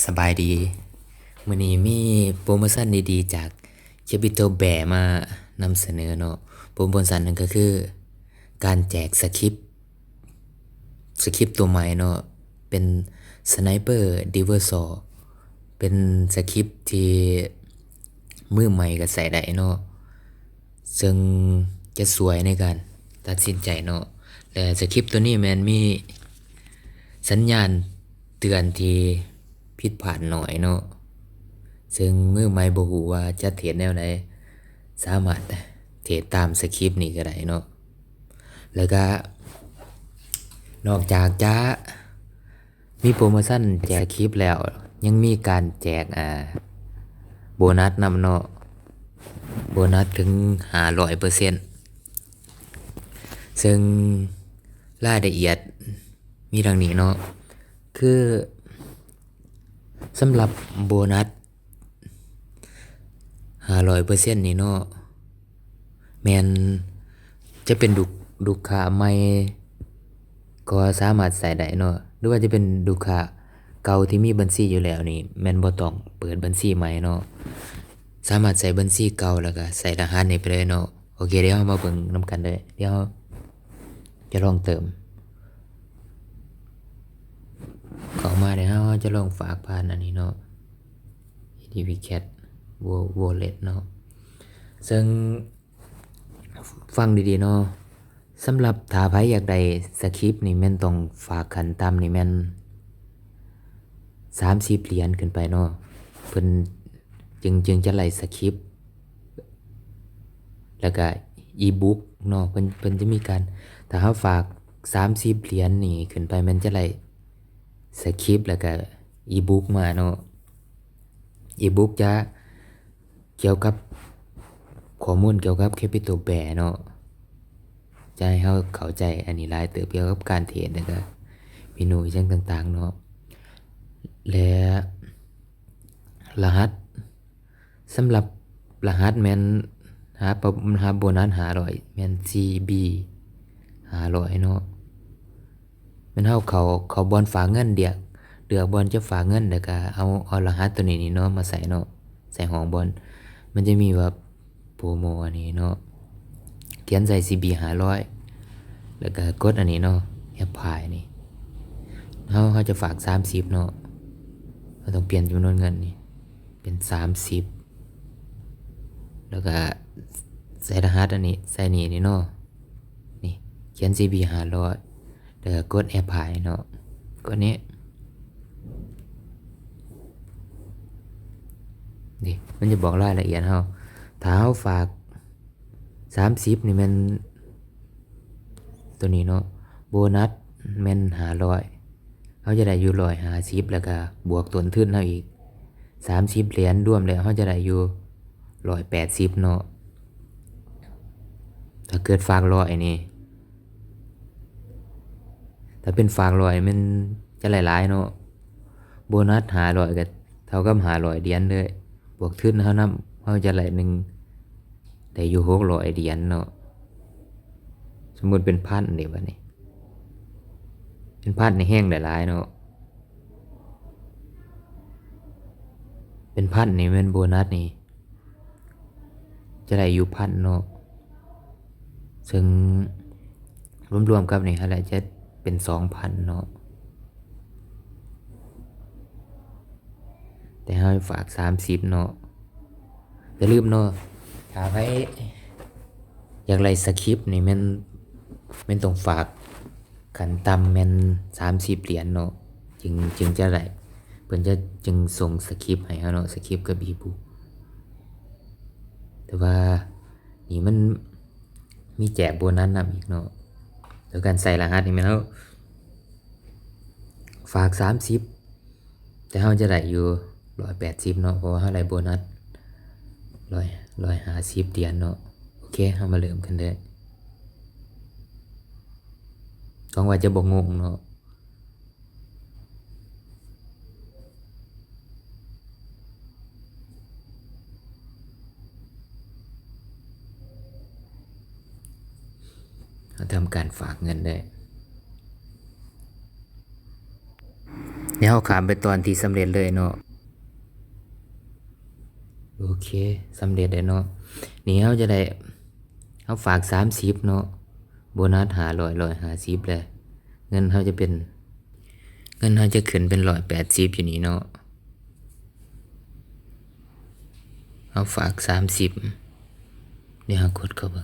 สบายดีมื้อนี้มีโปรโมชันดีๆจาก Capital Bear มานำเสนอเนาะโปรโมชันนั้นก็คือการแจกสคริปต์ตัวใหม่เนาะเป็น Sniper Diversaur เป็นสคริปต์ที่มือใหม่ก็ใส่ได้เนาะซึ่งจะสวยในการตัดสินใจเนาะและสคริปต์ตัวนี้มันมีสัญญาณเตือนที่ผิดพลาดน้อยเนาะ ซึ่งมือใหม่บ่ฮู้ว่าจะเทรดแนวใดสามารถเทรดตามสคริปต์นี้ก็ได้เนาะแล้วก็นอกจากจะมีโปรโมชั่นแจกสคริปต์แล้วยังมีการแจกโบนัสนำเนาะโบนัสถึง500%ซึ่งรายละเอียดมีดังนี้เนาะคือสำหรับโบนัส500%นี่เนาะแม่นจะเป็นลูกค้าใหม่ก็สามารถใส่ได้เนาะหรือว่าจะเป็นลูกค้าเก่าที่มีบัญชีอยู่แล้วนี่แม่นบ่ต้องเปิดบัญชีใหม่เนาะสามารถใส่บัญชีเก่าแล้วก็ใส่รหัสนี้ไปเลยเนาะโอเคเดี๋ยวเรามาเบิ่งนำกันเลยเดี๋ยวจะลองเติมเข้ามาเดี๋ยวเราจะลองฝากผ่านอันนี้เนาะ ETVCat Wallet เนาะซึ่งฟังดีๆเนาะสำหรับถ้าไผอยากได้สคริปต์นี่แม่นต้องฝากขั้นต่ำนี่แม่น30เหรียญขึ้นไปเนาะเพิ่นจึงจะไล่สคริปต์แล้วก็อีบุ๊กเนาะเพิ่นจะมีการถ้าเราฝาก30เหรียญนี่ขึ้นไปมันจะไล่สคริปต์แล้วก็อีบุ๊กมาเนาะอีบุ๊กจะเกี่ยวกับข้อมูลเกี่ยวกับ Capital Bear เนาะจะให้เราเข้าใจอันนี้หลายเติบเกี่ยวกับการเทรดแล้วก็เมนูอิหยังต่างๆเนาะและรหัสสำหรับรหัสแม่นหาโบนัส500แม่น CB 500เนาะแม่นเขาบอนฝากเงินเดือกบอนจะฝากเงินแล้วก็เอารหัสตัวนี้นี่เนาะมาใส่เนาะใส่ห้องบอนมันจะมีว่าโปรโมอันนี้เนาะเขียนใส่ CB 500แล้วก็กดอันนี้เนาะแอปพลายนี่เขาจะฝาก30เนาะเราต้องเปลี่ยนจำนวนเงินนี่เป็น30แล้วก็ใส่รหัสอันนี้ใส่นี่เนาะนี่เขียน CB 500แล้วก็กดแอปพลายเนาะกดนี้นี่มันจะบอกรายละเอียดเราถ้าเราฝาก30นี่มันตัวนี้เนาะโบนัสแม่น500เขาจะได้อยู่150แล้วก็บวกต้นทุนเราอีก30เหรียญรวมแล้วเขาจะได้อยู่180เนาะถ้าเกิดฝาก100นี่ถ้าเป็นฝาก100มันจะหลายๆเนาะโบนัส500ก็เท่ากับ500เหรียญเลยบวกทุนเขานำเขาจะได้ได้อยู่600เหรียญเนาะสมมุติเป็นพันนี่บัดนี้เป็นพันนี่แห้งหลายๆเนาะเป็นพันนี่แม่นโบนัสนี่จะได้อยู่พันเนาะซึ่งรวมๆกับนี่อะไรจะเป็น2,000เนาะแต่ให้ฝาก30เนาะอย่าลืมเนาะถ้าไผอยากไล่สคริปต์นี่แม่นต้องฝากขั้นต่ำแม่น30เหรียญเนาะจึงจะได้เพิ่นจะจึงส่งสคริปต์ให้เฮาเนาะสคริปต์กับอีบุ๊กแต่ว่านี่มันมีแจกโบนัสนำอีกเนาะแล้วการใส่รหัสนี่แม่นเฮาฝาก30แต่เฮาจะได้อยู่180เนาะเพราะว่าเฮาได้โบนัส150เหรียญเนาะโอเคเฮามาเริ่มกันเลยหวังว่าจะบ่งงเนาะเราทำการฝากเงินได้ นี่เราข้ามไปตอนที่สำเร็จเลยเนาะโอเคสำเร็จแล้วเนาะนี่เราจะได้เราฝาก30เนาะโบนัส150เลยเงินเราจะเป็นเงินเราจะขึ้นเป็น180อยู่นี่เนาะเราฝาก30เดี๋ยวเรากดเข้าไป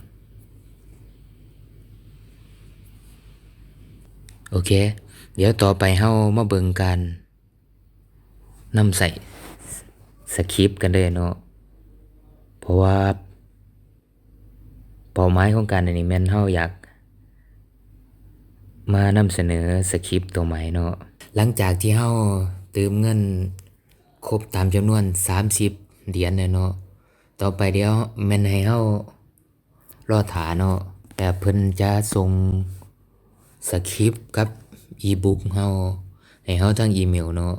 โอเคเดี๋ยวต่อไปเรามาเบิ่งการนำใส่สคริปต์กันเลยเนาะเพราะว่าเป้าหมายของการอันนี้แม่นเราอยากมานำเสนอสคริปต์ตัวใหม่เนาะหลังจากที่เราเติมเงินครบตามจำนวน30เหรียญเนาะต่อไปเดี๋ยวแม่นให้เรารอท่าเนาะแต่เพิ่นจะส่งสคริปต์กับอีบุ๊กเราให้เราทางอีเมลเนาะ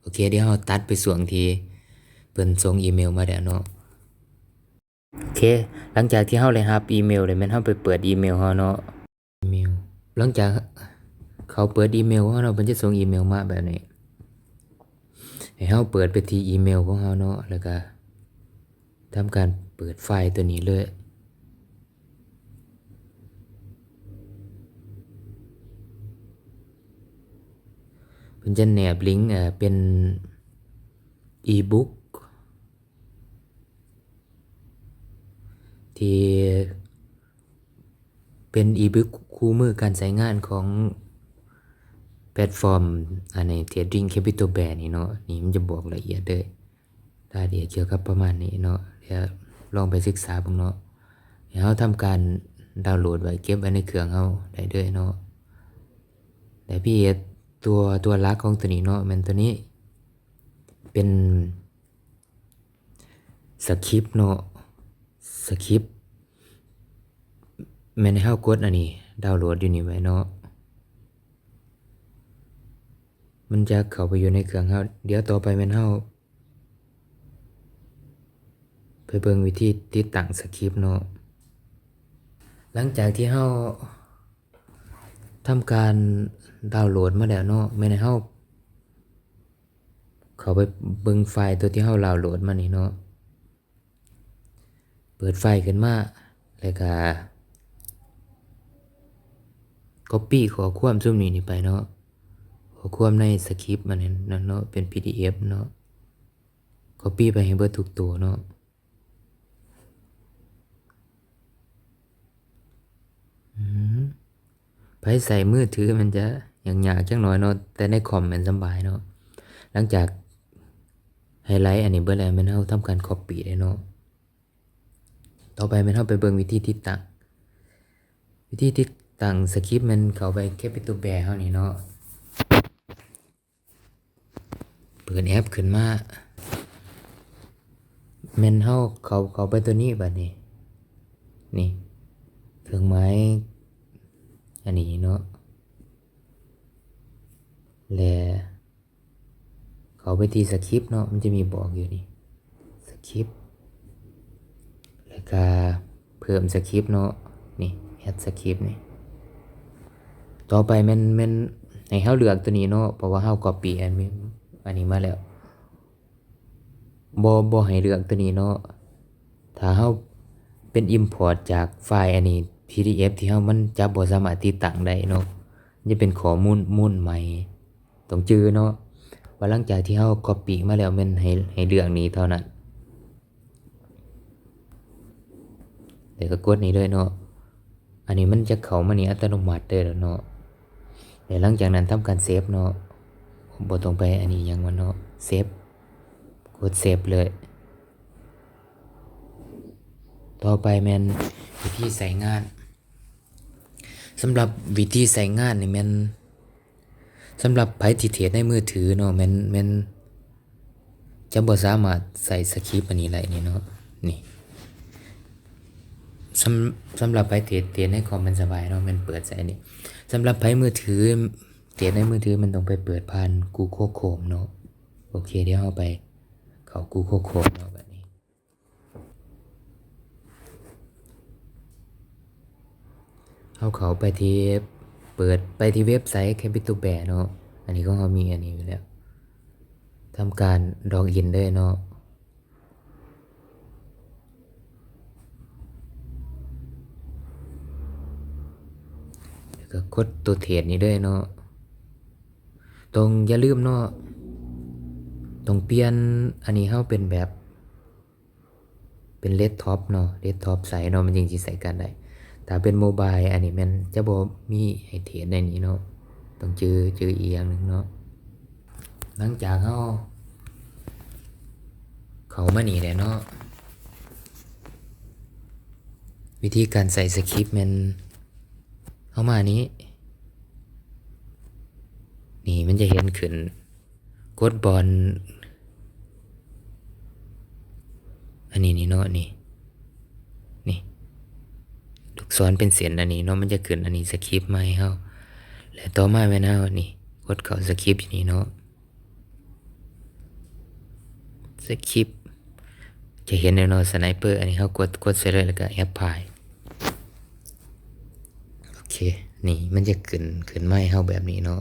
โอเคเดี๋ยวเราตัดไปส่วนที่เพิ่นส่งอีเมลมาแล้วเนาะโอเคหลังจากที่เราได้รับอีเมลแล้วแม่นเราไปเปิดอีเมลเราเนาะอีเมลหลังจากเขาเปิดอีเมลของเราเพิ่นจะส่งอีเมลมาแบบนี้ให้เราเปิดไปที่อีเมลของเราเนาะแล้วก็ทำการเปิดไฟล์ตัวนี้เลยเพิ่นจะแนบลิงก์เป็นอีบุ๊กที่เป็นอีบุ๊กคู่มือการใช้งานของแพลตฟอร์มอันนี้ Trading Capital Bear นี่เนาะนี่มันจะบอกละเอียดเลยรายละเอียดเกี่ยวกับประมาณนี้เนาะเดี๋ยวลองไปศึกษาเบิ่งเนาะเดี๋ยวเราทำการดาวน์โหลดไว้เก็บไว้ในเครื่องเราได้เลยเนาะแต่พี่ตัวหลักของตัวนี้เนาะมันตัวนี้เป็นสคริปต์เนาะสคริปต์แม่นให้เรากดอันนี้ดาวน์โหลดอยู่นี่ไว้เนาะมันจะเข้าไปอยู่ในเครื่องเราเดี๋ยวต่อไปแม่นเราไปเบิ่งวิธีติดตั้งสคริปต์เนาะหลังจากที่เราทำการดาวน์โหลดมาแล้วเนาะแม่นให้เราเข้าไปเบิ่งไฟล์ตัวที่เราดาวน์โหลดมานี่เนาะเปิดไฟล์ขึ้นมาแล้วก็ copy ข้อความซุมนี้ไปเนาะข้อความในสคริปต์มันนั่นเนาะเป็น PDF เนาะ copy ไปให้เบิดทุกตัวเนาะไผใส่มือถือมันจะยากจังหน่อยเนาะแต่ในคอมมันสำบายเนาะหลังจากไฮไลท์อันนี้เบิดแล้วแม่นเราทำการ copy ได้เนาะต่อไปแม่นเราไปเบิ่งวิธีติดตั้งสคริปต์มันเข้าไป Capital Bear เฮานี่เนาะเปิดแอปขึ้นมาแม่นเฮาเข้าไปตัวนี้บัดนี้นี่เครื่องหมายอันนี้เนาะและเข้าไปที่สคริปต์เนาะมันจะมีบอกอยู่นี่สคริปต์แล้วก็เพิ่มสคริปต์เนาะนี่แอดสคริปต์นี่ต่อไปแม่นให้เฮาเลือกตัวนี้เนาะเพราะว่าเฮา copy อันนี้มาแล้วบ่ให้เลือกตัวนี้เนาะถ้าเฮาเป็น import จากไฟล์อันนี้ PDF ที่เฮามันจะบ่สามารถติดตั้งได้เนาะจะเป็นข้อมูลใหม่ต้องจื้อเนาะว่าหลังจากที่เฮา copy มาแล้วแม่นให้เลือกนี้เท่านั้นเดี๋ยวก็กดนี้เลยเนาะอันนี้มันจะเข้ามานี่อัตโนมัติเลยแล้วเนาะเดี๋ยวหลังจากนั้นทำการเซฟเนาะบ่ต้องไปอันนี้หยังวะเนาะเซฟกดเซฟเลยต่อไปแม่นวิธีใช้งานสำหรับวิธีใช้งานนี่แม่นสำหรับไผที่เทรดในมือถือเนาะแม่นจะบ่สามารถใส่สคริปต์อันนี้ได้นี่เนาะนี่สำหรับไผเทรดในคอมมันสบายเนาะมันเปิดใส่นี่สำหรับไผมือถือเทรดในมือถือมันต้องไปเปิดผ่าน Google Chrome เนาะโอเคเดี๋ยวเราไปเข้า Google Chrome เนาะแบบนี้เข้าไปที่เปิดไปที่เว็บไซต์ Capital Bear เนาะอั นนี้ก็เขามีอันนี้อยู่แล้วทำการล็อกอินได้เนาะแล้วก็กดตัวเทรดนี้ด้วยเนาะตรงอย่าลืมเนาะตรงเปลี่ยนอันนี้เฮาเป็นแบบเป็นเลดท็อปเนาะเลดท็อปใส่เนาะมันจริงๆใส่กันได้แต่เป็นโมบายอันนี้มันจะบ่มีให้เทรดในนี้เนาะต้องเจออีกอย่างหนึงเนาะหลังจากเฮาเขามานี่แหละเนาะวิธีการใส่สคริปต์มันเข้ามานี้นี่มันจะเห็นขึ้นกดบอลอันนี้นี่เนาะนี่ลูกศรเป็นเสียนอันนี้เนาะมันจะขึ้นอันนี้สคริปต์มาให้เฮาและต่อมาแม่นเฮานี่กดเข้าสคริปต์นี่เนาะสคริปต์จะเห็นแนวเนาะสไนเปอร์อันนี้เฮากดใส่เลยแล้วก็แอปพลายโอเคนี่มันจะขึ้นมาให้เฮาแบบนี้เนาะ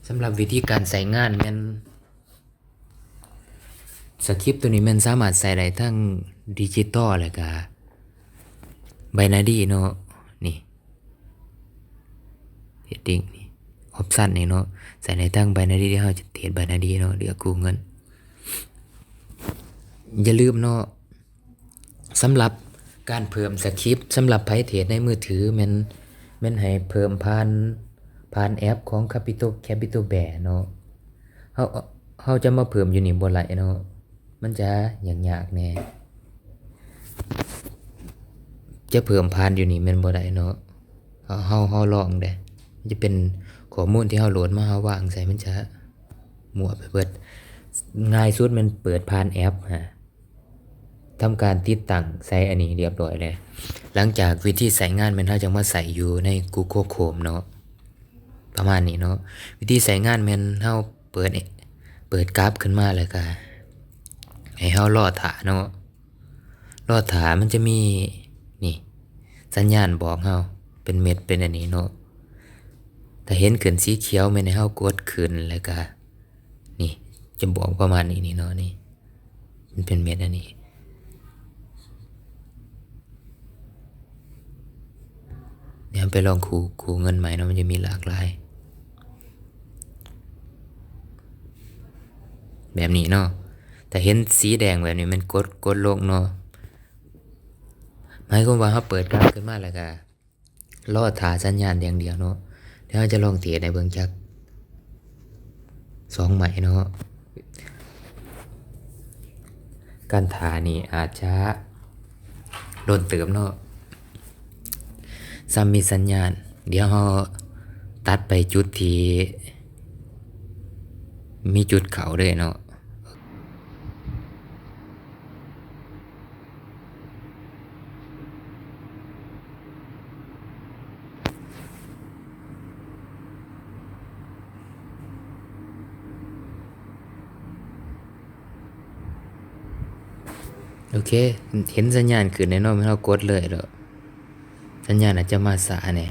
สำหรับวิธีการใส่งานมันสคริปต์ตัวนี้มันสามารถใส่ได้ทั้งดิจิตอลแล้วก็ไบนารีเนาะนี่เฮดดิ้งนี่ออปชั่นนี่เนาะใส่ในทั้งไบนารีที่เฮาจะเทรดไบนารีเนาะเดี๋ยวกู้เงินอย่าลืมเนาะสำหรับการเพิ่มสคริปต์สำหรับไผเทรดในมือถือมันให้เพิ่มผ่านแอปของ Capital Bear เนาะเฮาจะมาเพิ่มอยู่นี่บ่ไหลเนาะมันจะยากแน่จะเพิ่มผ่านอยู่นี่แม่นบ่ได้เนาะเฮาลองเด้มันจะเป็นข้อมูลที่เฮาโหลดมาเฮาวางใส่มันจะมั่วไปเบิดง่ายสุดมันเปิดผ่านแอปทำการติดตั้งใส่อันนี้เรียบร้อยแล้วหลังจากวิธีใส่งานมันเฮาจะมาใส่อยู่ใน Google Chrome เนาะประมาณนี้เนาะวิธีใส่งานมันเฮาเปิดกราฟขึ้นมาแล้วก็ให้เฮารอท่าเนาะรอท่ามันจะมีนี่สัญญาณบอกเฮาเป็นเม็ดเป็นอันนี้เนาะถ้าเห็นขึ้นสีเขียวแม่นให้เฮากดขึ้นแล้วก็นี่จะบอกประมาณนี้นี่เนาะนี่มันเป็นเม็ดอันนี้เดี๋ยวไปลองคูเงินใหม่เนาะมันจะมีหลากหลายแบบนี้เนาะแต่เห็นสีแดงแบบนี้มันกดลงเนาะหมายความว่าเฮาเปิดกราฟขึ้นมาแล้วก็รอท่าสัญญาณอย่างเดียวเนาะเดี๋ยวเราจะลองเทรดในเบิ่งจัก2ใหม่เนาะการท่านี่อาจจะโดนเติมเนาะซ้ำมีสัญญาณเดี๋ยวเฮาตัดไปจุดที่มีจุดเขาด้วยเนาะโอเคเห็นสัญญาณขึ้นแน่นอนเฮากดเลยเด้อสัญญาณอาจจะมาสายแน่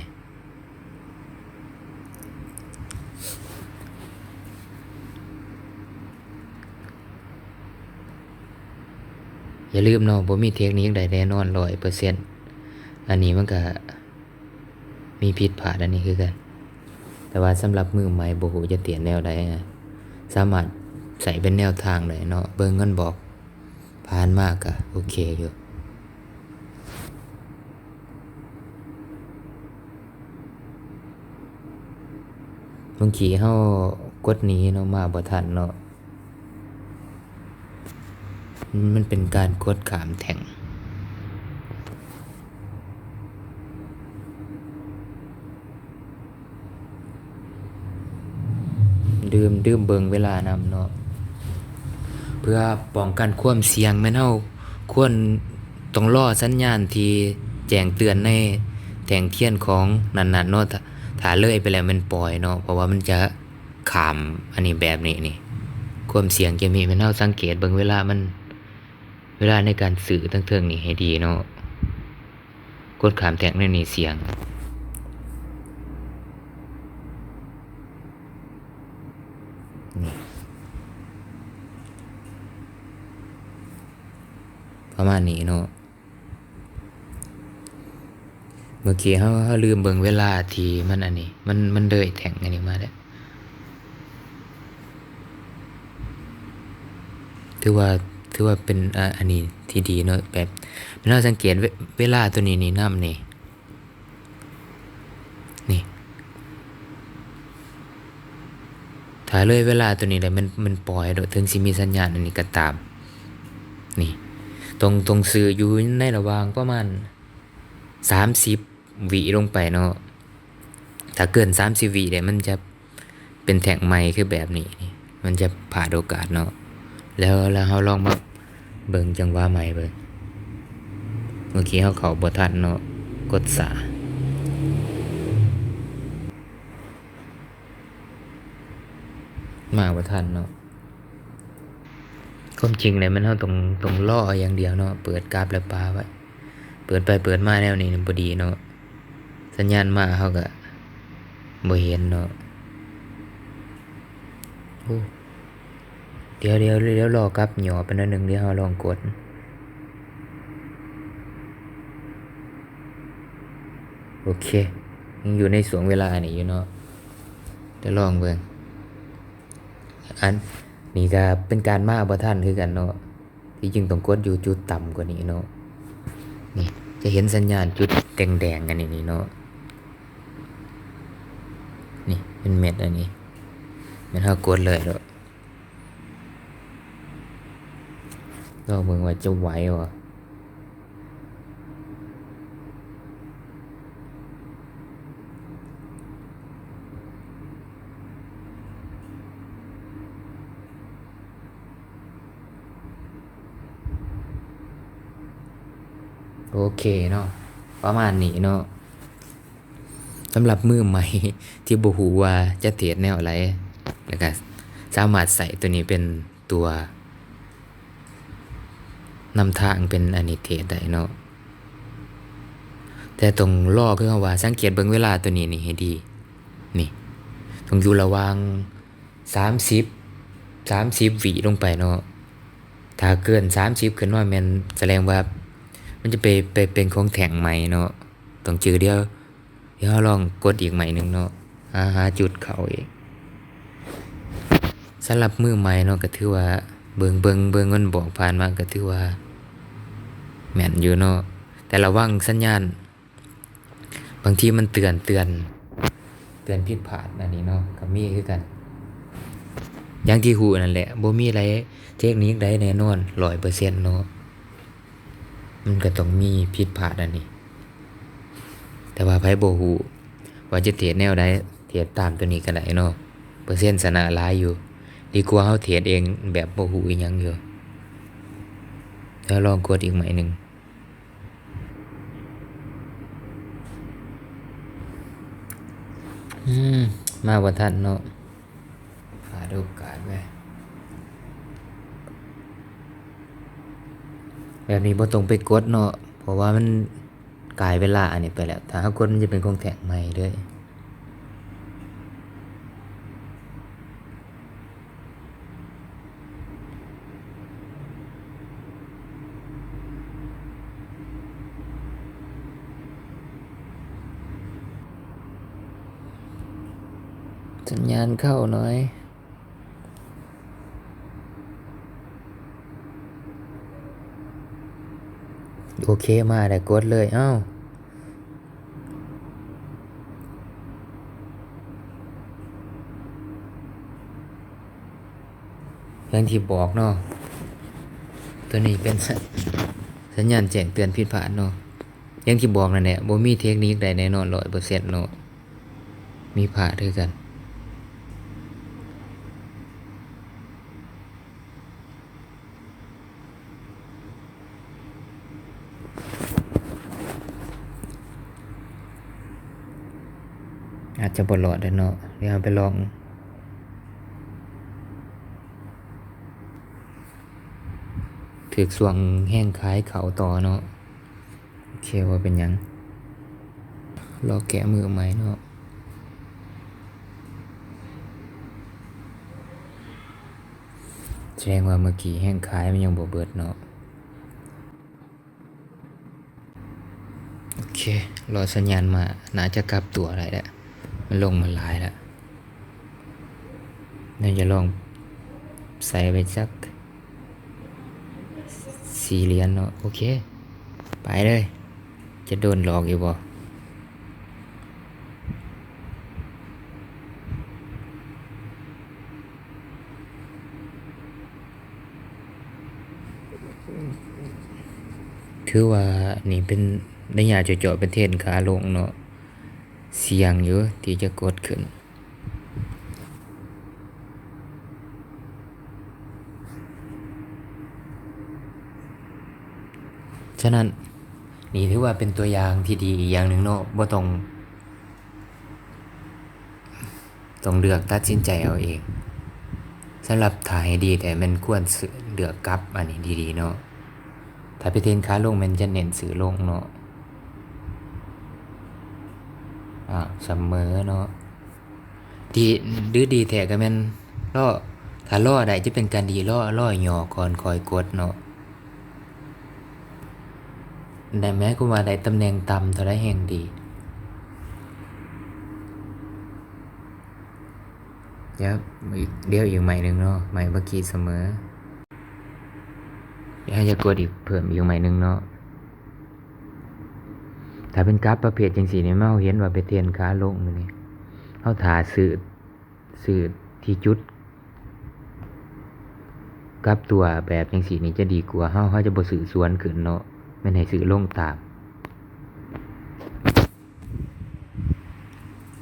อย่าลืมเนาะบ่มีเทคนิคใดแน่นอน 100% อันนี้มันก็มีผิดพลาดอันนี้คือกันแต่ว่าสำหรับมือใหม่บ่ฮู้จะเตียนแนวใดสามารถใส่เป็นแนวทางได้เนาะเบิ่งเงินบอกผ่านมากก็โอเคอยู่บางทีเฮากดหนีเนาะมาบ่ทันเนาะมันเป็นการกดข้ามแท่งดื่มเบิ่งเวลานำเนาะเพื่อป้องกันความเสี่ยงแม่นเฮาควรต้องรอสัญญาณที่แจ้งเตือนในแท่งเทียนของนั้นๆเนาะถ้าเลยไปแล้วมันปล่อยเนาะเพราะว่ามันจะข้ามอันนี้แบบนี้นี่ความเสี่ยงจะมีแม่นเฮาสังเกตเบิ่งเวลาในการสื่อทั้งเทิงนี่ให้ดีเนาะกดข้ามแท่งนั่นนี่เสี่ยง นี่ประมาณนี้เนาะเมื่อกี้เขาลืมเบิ่งเวลาที่มันอันนี้มันเลยแท่งอันนี้มาแล้วถือว่าเป็นอันนี้ที่ดีเนาะแบบเราสังเกตเวลาตัวนี้นี่นำนี่นี่ถ้าเลยเวลาตัวนี้แล้วมันปล่อยโดยถึงสิมีสัญญาณอันนี้ก็ตามนี่ตรงสื่ออยู่ในระหว่างประมาณ30วิลงไปเนาะถ้าเกิน30วิเนี่ยมันจะเป็นแท่งใหม่คือแบบนี้นี่มันจะพลาดโอกาสเนาะแล้วเฮาลองมาเบิ่งจังหวะใหม่เบิ่งเมื่อกี้เฮาเข้าบ่ทันเนาะกดสามาบ่ทันเนาะความจริงเนี่ยมันเฮาต้องรออย่างเดียวเนาะเปิดกราฟแล้วปาไว้เปิดไปเปิดมาแนวนี้บ่ดีเนาะสัญญาณมาเฮาก็บ่เห็นเนาะโอ้เดี๋ยวรอกลับหย่อไปหน่อยหนึงเดี๋ยวเฮาลองกดโอเคยังอยู่ในช่วงเวลานี่อยู่เนาะเดี๋ยวลองเบิ่งอันนี่ก็เป็นการมาบ่ทันคือกันเนาะที่จริงต้องกดอยู่จุดต่ำกว่านี้เนาะนี่จะเห็นสัญญาณจุดแดงๆกันนี่เนาะนี่เป็นเม็ดอันนี้มันเฮากดเลยเนาะลองเบิ่งว่าจะไหวบ่โอเคเนาะประมาณนี้เนาะสำหรับมือใหม่ ที่บ่ฮู้ว่าจะเทรดแนวอะไรแล้วก็สามารถใส่ตัวนี้เป็นตัวนำทางเป็นอันนี้เทรดได้เนาะแต่ต้องรอคือคำว่าสังเกตเบิ่งเวลาตัวนี้นี่ให้ดีนี่ต้องอยู่ระหว่าง30วิลงไปเนาะถ้าเกิน30ขึ้นมาแม่นแสดงว่ามันจะไปเป็นของแท่งใหม่เนาะต้องเจอเดี๋ยวเราลองกดอีกใหม่หนึงเนาะหาจุดเข้าอีกสำหรับมือใหม่เนาะก็ถือว่าเบิ่งมันบอกผ่านมาก็ถือว่าแม่นอยู่เนาะแต่ระวังสัญญาณบางทีมันเตือนผิดพลาดอันนี้เนาะก็มีคือกันอย่างที่ฮู้นั่นแหละบ่มีอะไรเทคนิคใดแน่นอน 100% เนาะมันก็ต้องมีผิดพลาดอันนี้แต่ว่าไผบ่ฮู้ว่าจะเทรดแนวใดเทรดตามตัวนี้ก็ได้เนาะเปอร์เซ็นต์ชนะหลายอยู่ดีกว่าเฮาเทรดเองแบบบ่ฮู้อิหยังอยู่แล้วลองกดอีกใหม่หนึงมาบ่ทันเนาะพลาดโอกาสไปแบบนี้บ่ต้องไปกดเนาะเพราะว่ามันกลายเวลาอันนี้ไปแล้วถ้าเฮากดมันจะเป็นของแท่งใหม่เด้อสัญญาณเข้าหน่อยโอเคมาได้กดเลยเอ้าอย่างที่บอกเนาะตัวนี้เป็นสัญญาณแจ้งเตือนผิดพลาดเนาะอย่างที่บอกนั่นแหละบ่มีเทคนิคใดแน่นอน 100% เนาะมีพลาดคือกันอาจจะบ่รอดเด้อเนาะเดี๋ยวเราไปลองถึกสวงแห้งคล้ายเขาต่อเนาะโอเคว่าเป็นหยังรอแกะมือใหม่เนาะ แสดงว่าเมื่อกี้แห้งขายมันยังบ่เบิดเนาะโอเครอสัญญาณมาน่าจะกลับตัวอะไรแล้วมันลงมาหลายแล้วน่าจะลองใส่ไปสัก4 เหรียญเนาะโอเคไปเลยจะโดนหลอกอยู่บ่ถือว่านี่เป็นระยะเจาะๆเป็นเทรนขาลงเนาะเสี่ยงอยู่ที่จะกดขึ้นฉะนั้นนี่ถือว่าเป็นตัวอย่างที่ดีอีกอย่างหนึ่งเนาะบ่ต้องเลือกตัดสินใจเอาเองสำหรับถ่ายให้ดีแต่มันควรเลือกกลับอันนี้ดีๆเนาะถ้าไปเทรนขาลงมันจะเน้นซื้อลงเนาะเสมอเนาะดีดื้อดีแท้ก็แม่นล่อถ้าล่อได้จะเป็นการดีล่อย่อก่อนคอยกดเนาะได้แม้ก็ว่าได้ตำแหน่งต่ำเท่าได้แห่งดีเดี๋ยวอีกใหม่หนึ่งเนาะใหม่เมื่อกี้เสมอเดี๋ยวจะกดอีกเพิ่มอีกใหม่หนึ่งเนาะถ้าเป็นกราฟประเภทจังซี่นี่เราเห็นว่าไปเทรนขาลงมื้อนี้เฮาท่าซื้อที่จุดกับตัวแบบจังซี่นี่จะดีกว่าเฮาจะบ่ซื้อสวนขึ้นเนาะแม่นให้ซื้อลงตาม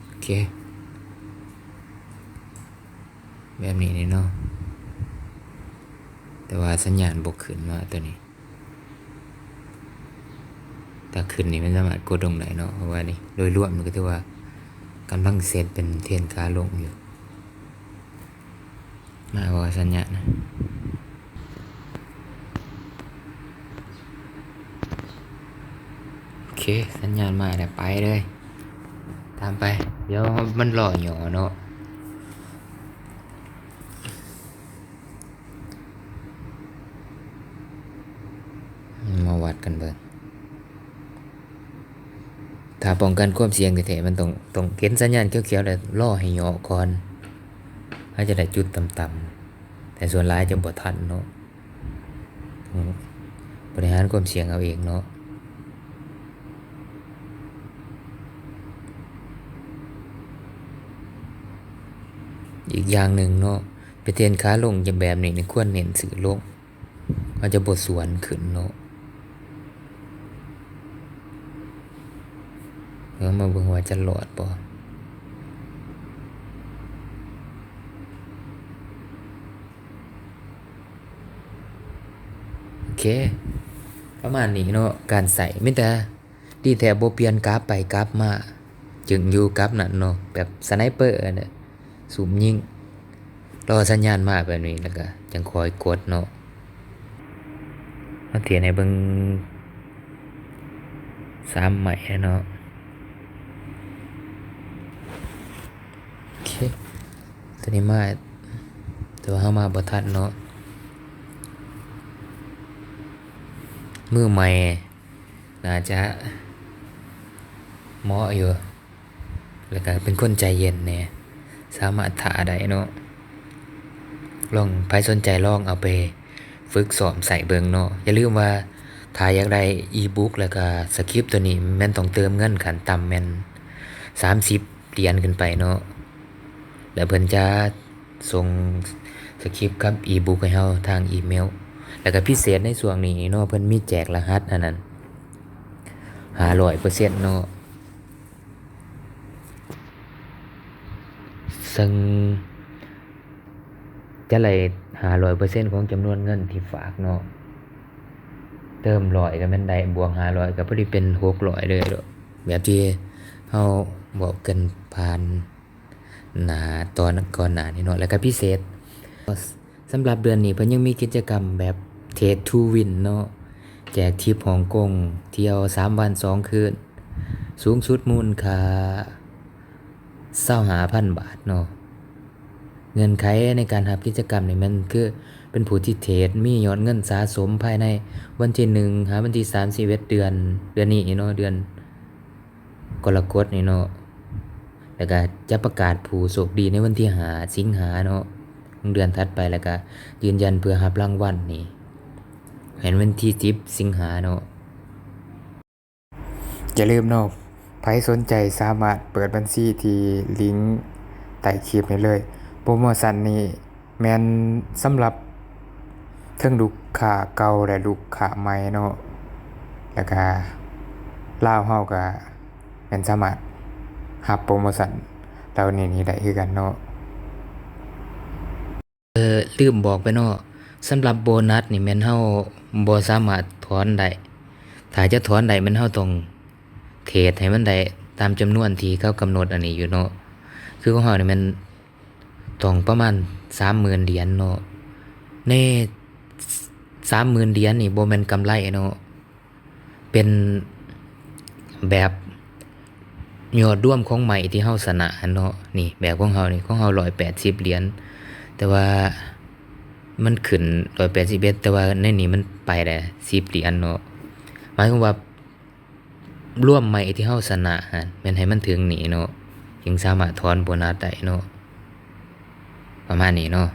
โอเคแบบนี้นี่เนาะแต่ว่าสัญญาณบ่ขึ้นมาตัวนี้ถ้าขึ้นนี่มันสามารถกดลงได้เนาะเพราะว่านี่โดยรวมมันก็ถือว่ากำลังเซตเป็นเทรนขาลงอยู่มาว่าสัญญาณนะโอเคสัญญาณมาแล้วไปเลยตามไปเดี๋ยวมันรอหย่อเนาะมาวัดกันเบิ่งถ้าป้องกันความเสี่ยงแท้ๆมันต้องเห็นสัญญาณเขียวๆแล้วรอให้หย่อก่อนถ้าจะได้จุดต่ำๆแต่ส่วนหลายจะบ่ทันเนาะบริหารความเสี่ยงเอาเองเนาะอีกอย่างหนึ่งเนาะไปเทรนขาลงอย่างแบบนี้ควรเน้นซื้อลงมันจะบ่สวนขึ้นเนาะมาเบิ่งว่าจะรอดบ่โอเคประมาณนี้เนาะการใส่มีแต่ดีแท้บ่เปลี่ยนกราฟไปกราฟมาจึงอยู่กราฟนั้นเนาะแบบสไนเปอร์น่ะสุ่มยิงรอสัญญาณมาแบบนี้แล้วก็จังคอยกดเนาะมาเทียนให้เบิ่ง3 ใหม่เนาะโอเคตัวนี้มาตัวเฮามาบ่ทันเนาะมือใหม่น่าจะเหมาะอยู่แล้วก็เป็นคนใจเย็นแน่สามารถท่าได้เนาะลองใครสนใจลองเอาไปฝึกสอนใส่เบิ่งเนาะอย่าลืมว่าถ้าอยากได้อีบุ๊กแล้วก็สคริปต์ตัวนี้แม่นต้องเติมเงินขั้นต่ำแม่น30 เหรียญขึ้นไปเนาะแล้วเพิ่นจะส่งสคริปต์กับอีบุ๊กให้เฮาทางอีเมลแล้วก็พิเศษในส่วนนี้เนาะเพิ่นมีแจกรหัสอันนั้น500%เนาะซึ่งจะได้500%ของจำนวนเงินที่ฝากเนาะเติม100ก็แม่นได้บวก500ก็พอดีเป็น600เลยเด้อแบบที่เฮาบอกกันผ่านหน้าตอนก่อนหน้านี้เนาะแล้วก็พิเศษสำหรับเดือนนี้เพิ่นยังมีกิจกรรมแบบ Trade to Win เนาะแจกทริปฮ่องกงเที่ยว3 วัน 2 คืนสูงสุดมูลค่า25,000 บาทเนาะ เงื่อนไขในการรับกิจกรรมนี่มันคือเป็นผู้ที่เทรดมียอดเงินสะสมภายในวันที่1หาวันที่31เดือนนี้เนาะเดือนกรกฎนี่เนาะแล้วก็จะประกาศผู้โชคดีในวันที่5สิงหาเนาะของเดือนถัดไปแล้วก็ยืนยันเพื่อรับรางวัลนี่เห็นวันที่10สิงหาเนาะอย่าลืมเนาะใครสนใจสามารถเปิดบัญชีที่ลิงก์ใต้คลิปนี้เลยโปรโมชั่นนี้แม่นสำหรับเทิงลูกค้าเก่าและลูกค้าใหม่เนาะแล้วก็ลาวเฮาก็แม่นสามารถรับโปรโมชั่นเหล่านี้ได้คือกันเนาะลืมบอกไปเนาะสำหรับโบนัสนี่แม่นเฮาบ่สามารถถอนได้ถ้าจะถอนได้มันเฮาต้องเทรดให้มันได้ตามจำนวนที่เขากำหนดอันนี้อยู่เนาะคือของเฮานี่มันต้องประมาณ 30,000 เหรียญเนาะใน 30,000 เหรียญนี่บ่แม่นกำไรเนาะเป็นแบบยอดรวมของใหม่ที่เฮาชนะเนาะนี่แบบของเฮานี่ของเฮา180 เหรียญแต่ว่ามันขึ้น181แต่ว่าในนี้มันไปได้10 เหรียญเนาะหมายความว่าร่วมใหม่ที่เฮาชนะหั่นแม่นให้มันถึงนี่เนาะจึงสามารถถอนโบนัสได้เนาะประมาณนี้เนาะ